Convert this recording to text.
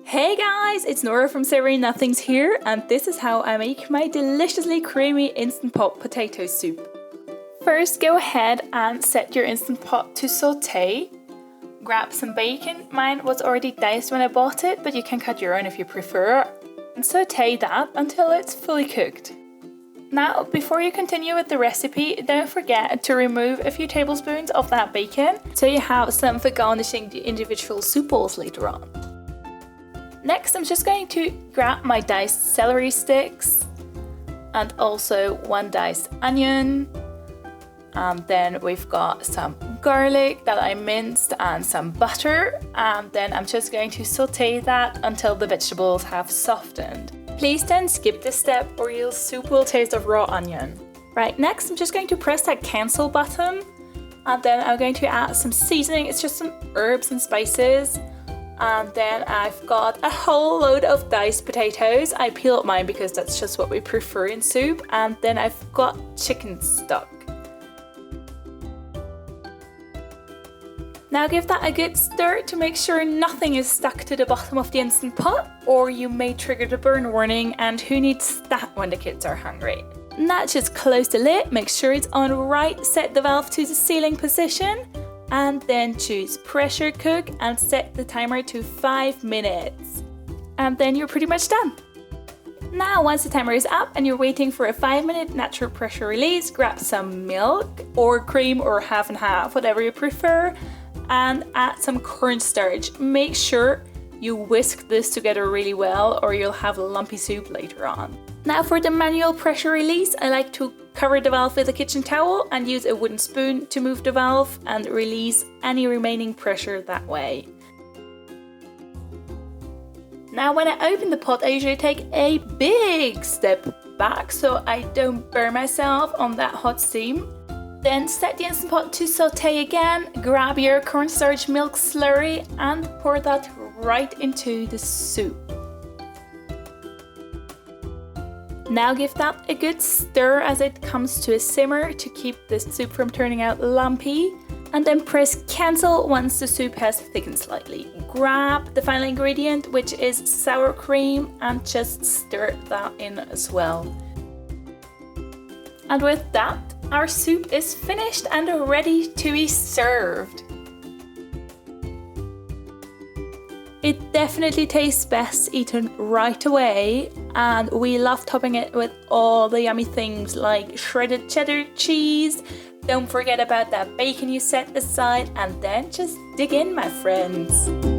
Hey guys, it's Nora from Savory Nothings here, and this is how I make my deliciously creamy Instant Pot potato soup. First, go ahead and set your Instant Pot to saute. Grab some bacon. Mine was already diced when I bought it, but you can cut your own if you prefer. And saute that until it's fully cooked. Now, before you continue with the recipe, don't forget to remove a few tablespoons of that bacon, so you have some for garnishing the individual soup bowls later on. Next, I'm just going to grab my diced celery sticks and also one diced onion. And then we've got some garlic that I minced and some butter. And then I'm just going to saute that until the vegetables have softened. Please don't skip this step or your soup will taste of raw onion. Right, next I'm just going to press that cancel button. And then I'm going to add some seasoning. It's just some herbs and spices. And then I've got a whole load of diced potatoes. I peeled mine because that's just what we prefer in soup. And then I've got chicken stock. Now give that a good stir to make sure nothing is stuck to the bottom of the Instant Pot, or you may trigger the burn warning, and who needs that when the kids are hungry? Now just close the lid, make sure it's on right, set the valve to the sealing position. And then choose pressure cook and set the timer to 5 minutes. And then you're pretty much done. Now once the timer is up and you're waiting for a 5-minute natural pressure release, grab some milk or cream or half and half, whatever you prefer, and add some cornstarch. Make sure you whisk this together really well or you'll have lumpy soup later on. Now for the manual pressure release, I like to cover the valve with a kitchen towel and use a wooden spoon to move the valve and release any remaining pressure that way. Now when I open the pot, I usually take a big step back so I don't burn myself on that hot steam. Then set the Instant Pot to saute again, grab your cornstarch milk slurry and pour that right into the soup. Now give that a good stir as it comes to a simmer to keep the soup from turning out lumpy. And then press cancel once the soup has thickened slightly. Grab the final ingredient, which is sour cream, and just stir that in as well. And with that, our soup is finished and ready to be served. It definitely tastes best eaten right away, and we love topping it with all the yummy things like shredded cheddar cheese. Don't forget about that bacon you set aside, and then just dig in, my friends.